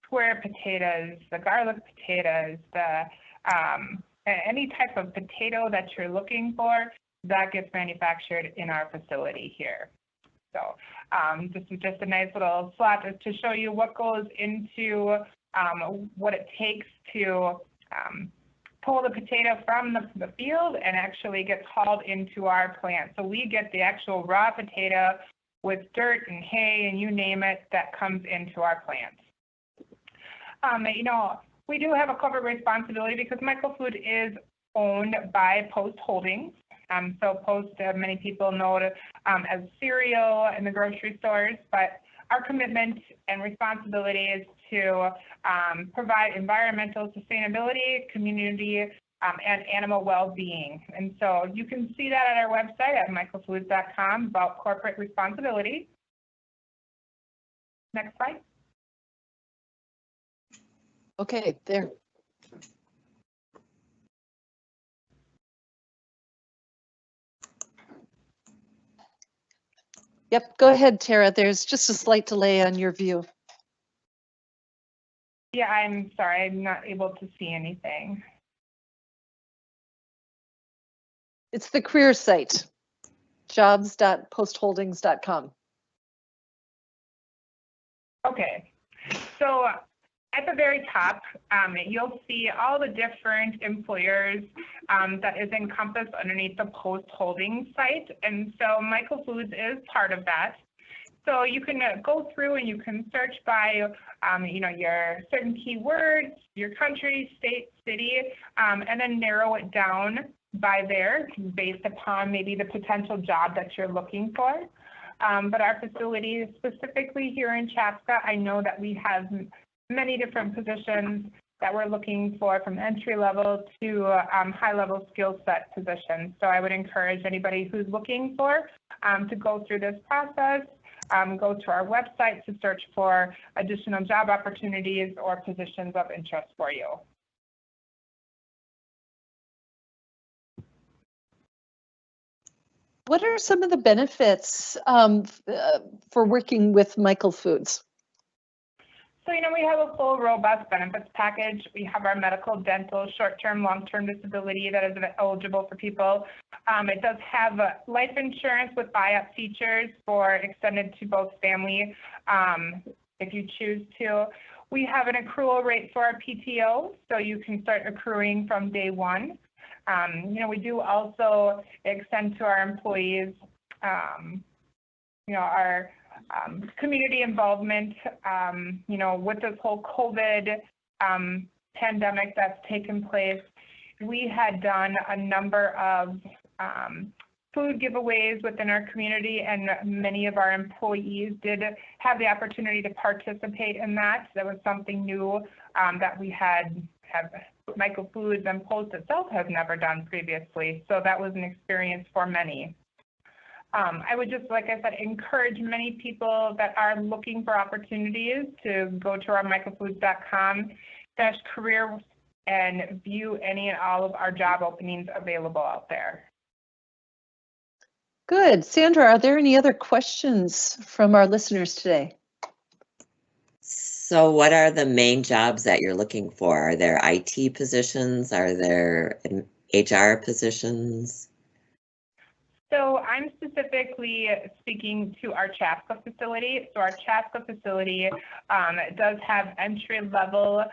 square potatoes, the garlic potatoes, any type of potato that you're looking for, that gets manufactured in our facility here. So this is just a nice little slot to show you what goes into what it takes to pull the potato from the field and actually gets hauled into our plant. So we get the actual raw potato with dirt and hay and you name it that comes into our plant. We do have a corporate responsibility because Michael Food is owned by Post Holdings. So Post, many people know it as cereal in the grocery stores, but our commitment and responsibility is to provide environmental sustainability, community, and animal well-being. And so you can see that at our website at michaelfoods.com about corporate responsibility. Next slide. Okay, there. Yep, go ahead, Tara. There's just a slight delay on your view. Yeah, I'm sorry, I'm not able to see anything. It's the career site, jobs.postholdings.com. Okay, so at the very top, you'll see all the different employers that is encompassed underneath the Post Holdings site. And so Michael Foods is part of that. So you can go through and you can search by, your certain keywords, your country, state, city, and then narrow it down by there based upon maybe the potential job that you're looking for. But our facility, specifically here in Chaska, I know that we have many different positions that we're looking for, from entry level to high level skill set positions. So I would encourage anybody who's looking for to go through this process, go to our website to search for additional job opportunities or positions of interest for you. What are some of the benefits for working with Michael Foods? So, we have a full, robust benefits package. We have our medical, dental, short-term, long-term disability that is eligible for people. It does have life insurance with buy-up features for extended to both family if you choose to. We have an accrual rate for our PTO, so you can start accruing from day one. We do also extend to our employees, our community involvement, with this whole COVID pandemic that's taken place. We had done a number of food giveaways within our community, and many of our employees did have the opportunity to participate in that. That was something new that we have Michael Foods and Post itself has never done previously. So that was an experience for many. I would just, like I said, encourage many people that are looking for opportunities to go to our michaelfoods.com/career and view any and all of our job openings available out there. Good. Sandra, are there any other questions from our listeners today? So what are the main jobs that you're looking for? Are there IT positions? Are there HR positions? So I'm specifically speaking to our Chaska facility. So our Chaska facility does have entry-level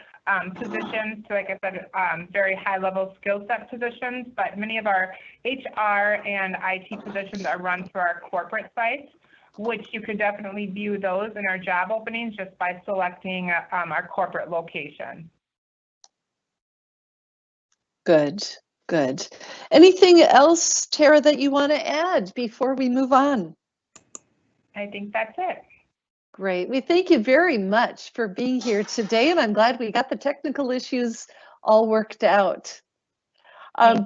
positions to, like I said, very high-level skill set positions, but many of our HR and IT positions are run through our corporate sites, which you could definitely view those in our job openings just by selecting our corporate location. Good. Good. Anything else, Tara, that you want to add before we move on? I think that's it. Great. We thank you very much for being here today, and I'm glad we got the technical issues all worked out.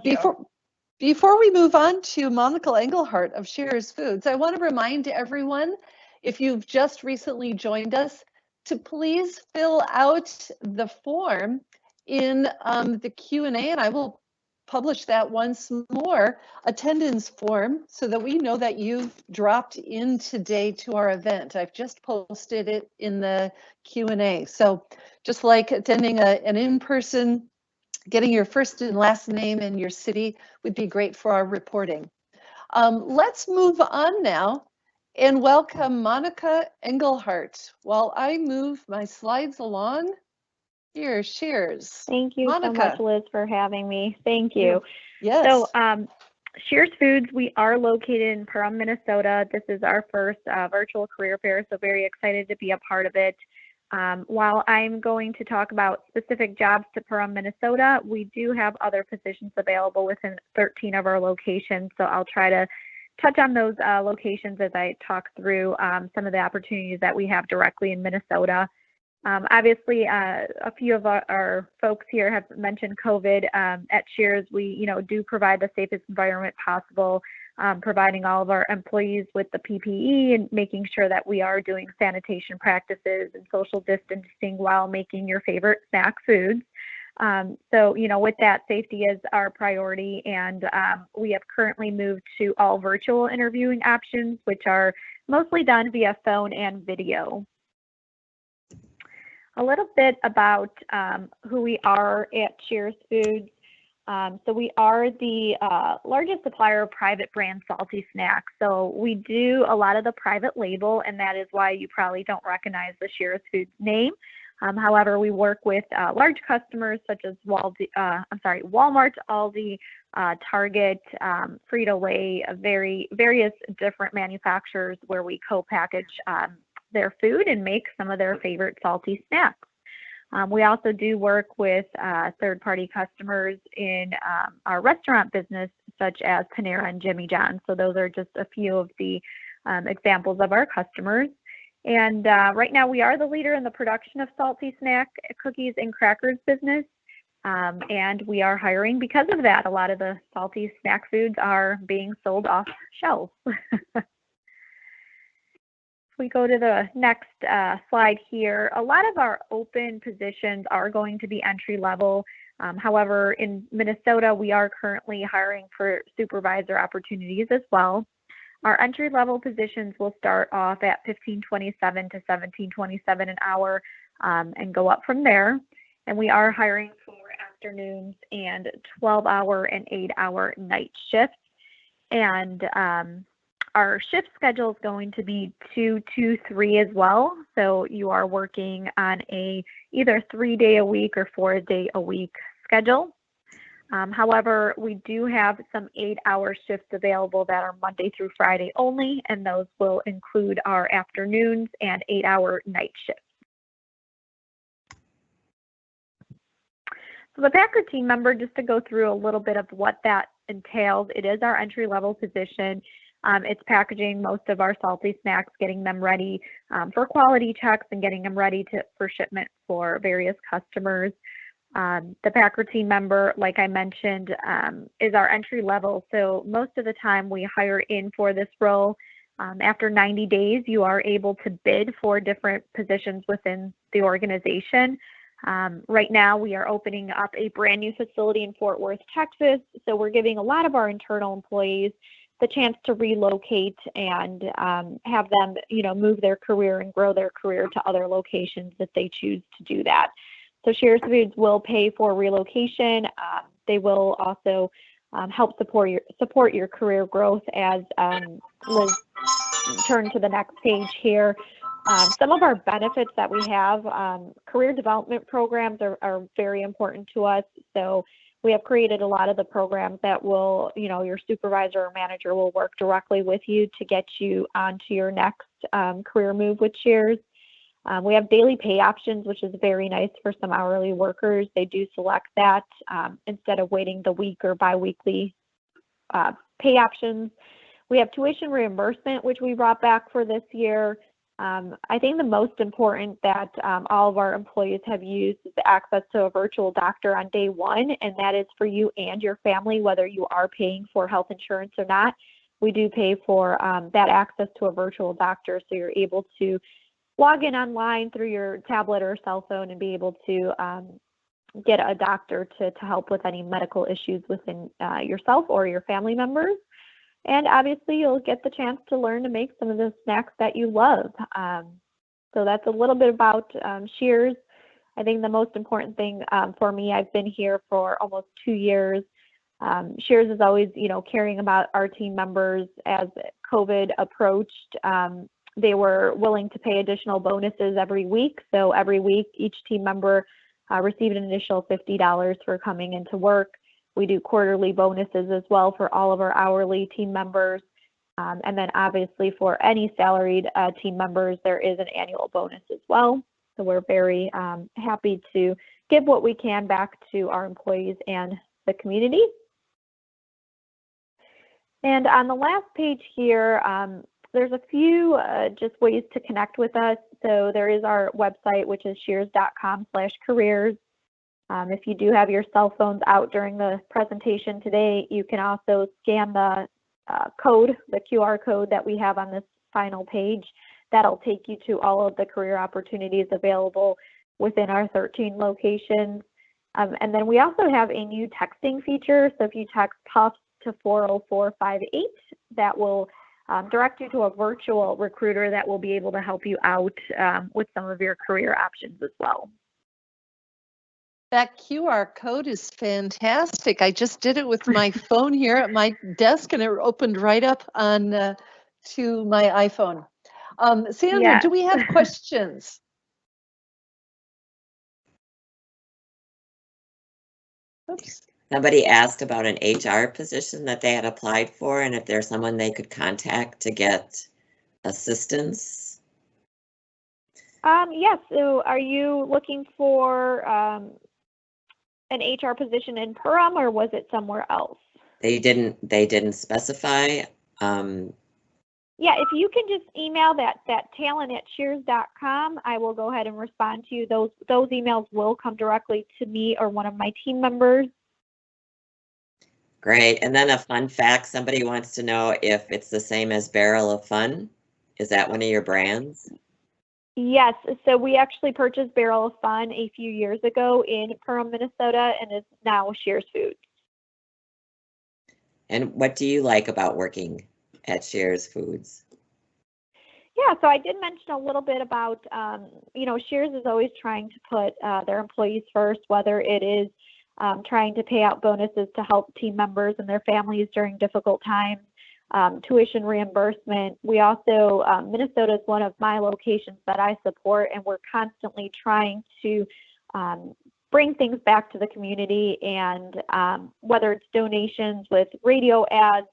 Before we move on to Monica Engelhardt of Sharers Foods, I want to remind everyone, if you've just recently joined us, to please fill out the form in the Q&A, and I will publish that once more, attendance form, so that we know that you've dropped in today to our event. I've just posted it in the Q&A. So just like attending an in-person, getting your first and last name and your city would be great for our reporting. Let's move on now and welcome Monica Engelhardt. While I move my slides along, here, Sharers. Thank you Monica. so much, Liz, for having me. Thank you. Yes. So, Sharers Foods, we are located in Pahrump, Minnesota. This is our first virtual career fair, so very excited to be a part of it. While I'm going to talk about specific jobs to Pahrump, Minnesota, we do have other positions available within 13 of our locations, so I'll try to touch on those locations as I talk through some of the opportunities that we have directly in Minnesota. Obviously, a few of our folks here have mentioned COVID. At Shears, we do provide the safest environment possible, providing all of our employees with the PPE and making sure that we are doing sanitation practices and social distancing while making your favorite snack foods. So, with that, safety is our priority, and we have currently moved to all virtual interviewing options, which are mostly done via phone and video. A little bit about who we are at Shears Foods. So we are the largest supplier of private brand salty snacks. So we do a lot of the private label, and that is why you probably don't recognize the Shears Foods name. However, we work with large customers such as Walmart, Aldi, Target, Frito-Lay, various different manufacturers where we co-package their food and make some of their favorite salty snacks. We also do work with third-party customers in our restaurant business, such as Panera and Jimmy John's. So those are just a few of the examples of our customers. And right now we are the leader in the production of salty snack cookies and crackers business. And we are hiring because of that. A lot of the salty snack foods are being sold off shelves. We go to the next slide here. A lot of our open positions are going to be entry level. However, in Minnesota, we are currently hiring for supervisor opportunities as well. Our entry level positions will start off at $15.27 to $17.27 an hour and go up from there. And we are hiring for afternoons and 12-hour and 8-hour night shifts. And our shift schedule is going to be 2-2-3 as well. So you are working on a either 3-day-a-week or 4-day-a-week schedule. However, we do have some 8-hour shifts available that are Monday through Friday only, and those will include our afternoons and 8-hour night shifts. So the Packer team member, just to go through a little bit of what that entails, it is our entry-level position. It's packaging most of our salty snacks, getting them ready for quality checks and getting them ready for shipment for various customers. The Packer team member, like I mentioned, is our entry level. So most of the time we hire in for this role. After 90 days, you are able to bid for different positions within the organization. Right now, we are opening up a brand new facility in Fort Worth, Texas. So we're giving a lot of our internal employees the chance to relocate and have them, move their career and grow their career to other locations if they choose to do that. So Shears Foods will pay for relocation. They will also help support your career growth as Liz turn to the next page here. Some of our benefits that we have, career development programs are very important to us. So we have created a lot of the programs that will, your supervisor or manager will work directly with you to get you onto your next career move with Shears. We have daily pay options, which is very nice for some hourly workers. They do select that instead of waiting the week or biweekly pay options. We have tuition reimbursement, which we brought back for this year. I think the most important that all of our employees have used is the access to a virtual doctor on day one, and that is for you and your family, whether you are paying for health insurance or not. We do pay for that access to a virtual doctor, so you're able to log in online through your tablet or cell phone and be able to get a doctor to help with any medical issues within yourself or your family members. And obviously, you'll get the chance to learn to make some of the snacks that you love. So that's a little bit about Shears. I think the most important thing for me, I've been here for almost 2 years. Shears is always, caring about our team members. As COVID approached, they were willing to pay additional bonuses every week. So every week, each team member received an initial $50 for coming into work. We do quarterly bonuses as well for all of our hourly team members. And then obviously for any salaried team members, there is an annual bonus as well. So we're very happy to give what we can back to our employees and the community. And on the last page here, there's a few just ways to connect with us. So there is our website, which is shears.com/careers. If you do have your cell phones out during the presentation today, you can also scan the code, the QR code that we have on this final page. That'll take you to all of the career opportunities available within our 13 locations. And then we also have a new texting feature. So if you text PUFS to 40458, that will direct you to a virtual recruiter that will be able to help you out with some of your career options as well. That QR code is fantastic. I just did it with my phone here at my desk, and it opened right up on to my iPhone. Sandra, Yeah. do we have questions? Oops. Somebody asked about an HR position that they had applied for, and if there's someone they could contact to get assistance. Yes. So are you looking for an HR position in Perham, or was it somewhere else? They didn't specify. Yeah, if you can just email that talent@shears.com, I will go ahead and respond to you. Those emails will come directly to me or one of my team members. Great. And then a fun fact, somebody wants to know if it's the same as Barrel of Fun. Is that one of your brands? Yes, so we actually purchased Barrel of Fun a few years ago in Perham, Minnesota, and is now Shears Foods. And what do you like about working at Shears Foods? Yeah, so I did mention a little bit about, Shears is always trying to put their employees first, whether it is trying to pay out bonuses to help team members and their families during difficult times, tuition reimbursement. We also, Minnesota is one of my locations that I support, and we're constantly trying to bring things back to the community, and whether it's donations with radio ads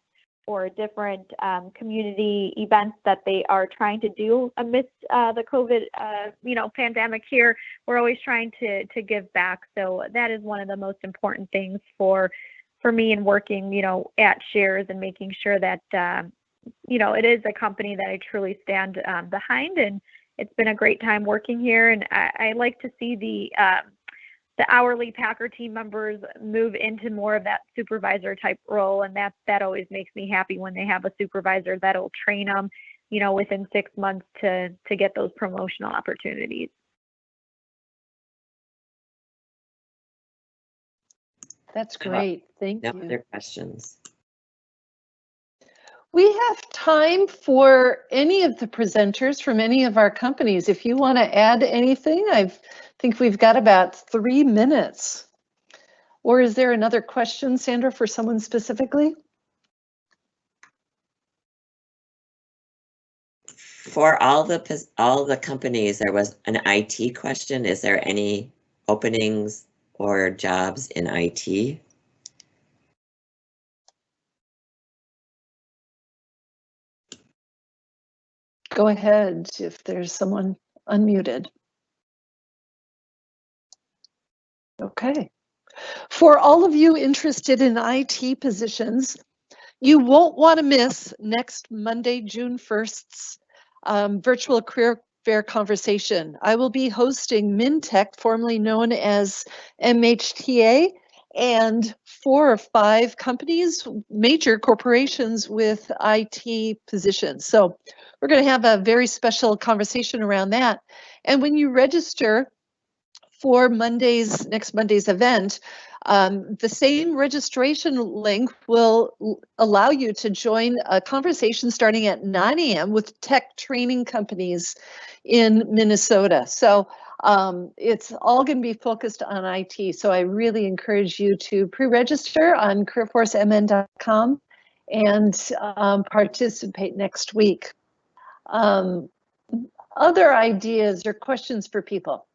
or different community events that they are trying to do amidst the COVID, pandemic here, we're always trying to give back. So that is one of the most important things for me in working, at Shears, and making sure that, it is a company that I truly stand behind. And it's been a great time working here. And I like to see the hourly Packer team members move into more of that supervisor type role. And that always makes me happy when they have a supervisor that'll train them, within 6 months to get those promotional opportunities. That's great. Thank No you. other questions. We have time for any of the presenters from any of our companies. If you want to add anything, I think we've got about 3 minutes. Or is there another question, Sandra, for someone specifically? For all the companies, there was an IT question. Is there any openings or jobs in IT? Go ahead if there's someone unmuted. Okay. For all of you interested in IT positions, you won't want to miss next Monday, June 1st's virtual career fair conversation. I will be hosting MinTech, formerly known as MHTA, and 4 or 5 companies, major corporations with IT positions. So we're going to have a very special conversation around that. And when you register for next Monday's event, the same registration link will allow you to join a conversation starting at 9 a.m. with tech training companies in Minnesota. So it's all going to be focused on IT. So I really encourage you to pre-register on careerforcemn.com and participate next week. Other ideas or questions for people?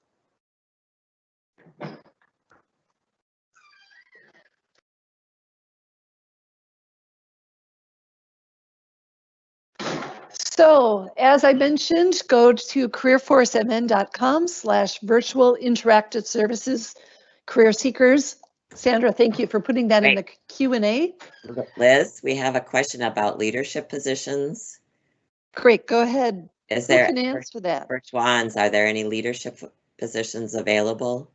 So, as I mentioned, go to careerforcemn.com/virtual interactive services, career seekers. Sandra, thank you for putting that in the Q&A. Liz, we have a question about leadership positions. Great, go ahead. Is Who there, can answer that? for Schwann's, are there any leadership positions available?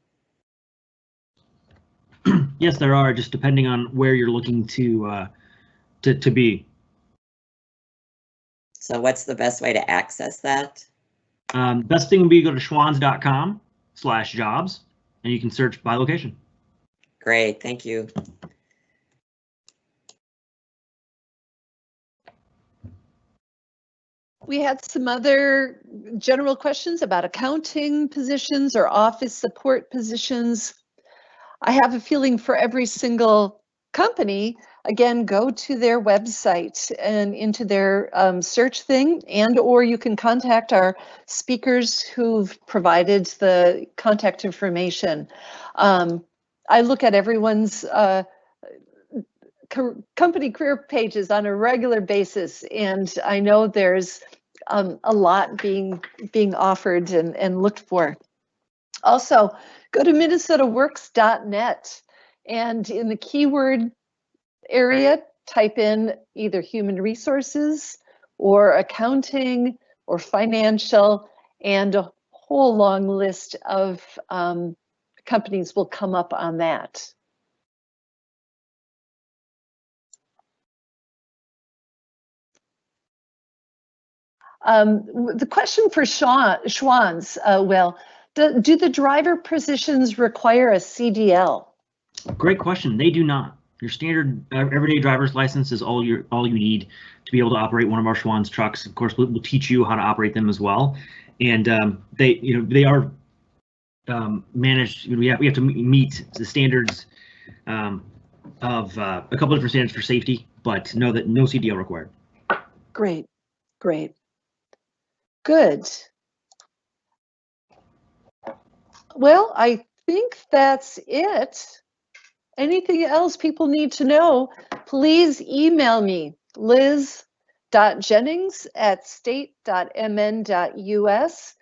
Yes, there are, just depending on where you're looking to be. So what's the best way to access that? Best thing would be go to schwans.com/jobs, and you can search by location. Great, thank you. We had some other general questions about accounting positions or office support positions. I have a feeling for every single company, again, go to their website and into their search thing, and or you can contact our speakers who've provided the contact information. I look at everyone's company career pages on a regular basis, and I know there's a lot being offered and looked for. Also, go to minnesotaworks.net, and in the keyword area, type in either human resources or accounting or financial, and a whole long list of companies will come up on that. The question for Schwann's, Will, do the driver positions require a CDL? Great question. They do not. Your standard everyday driver's license is all you need to be able to operate one of our Schwann's trucks. Of course, we'll teach you how to operate them as well. And they are managed. We have to meet the standards of a couple different standards for safety, but know that no CDL required. Great, great. Good. Well, I think that's it. Anything else people need to know, please email me, liz.jennings@state.mn.us.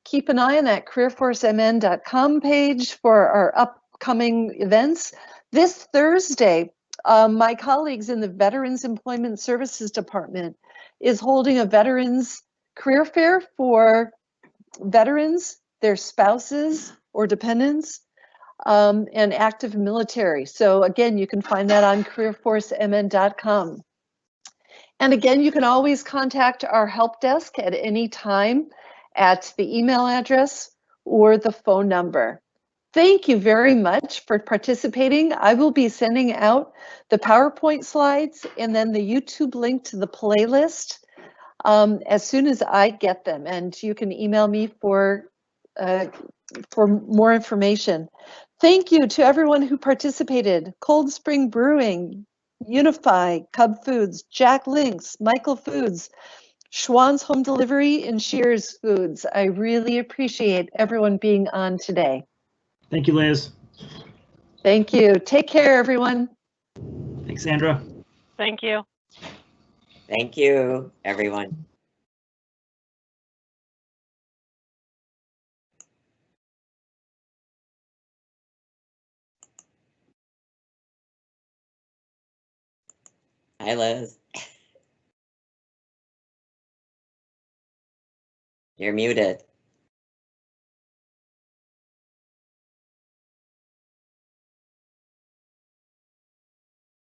Keep an eye on that careerforcemn.com page for our upcoming events. This Thursday, my colleagues in the Veterans Employment Services Department is holding a Veterans Career Fair for veterans, their spouses or dependents, and active military. So again, you can find that on careerforcemn.com. And again, you can always contact our help desk at any time at the email address or the phone number. Thank you very much for participating. I will be sending out the PowerPoint slides and then the YouTube link to the playlist as soon as I get them, and you can email me for more information. Thank you to everyone who participated. Cold Spring Brewing, Unify, Cub Foods, Jack Links, Michael Foods, Schwann's Home Delivery, and Shears Foods. I really appreciate everyone being on today. Thank you, Liz. Thank you. Take care, everyone. Thanks, Sandra. Thank you. Thank you, everyone. Hi, Liz. You're muted.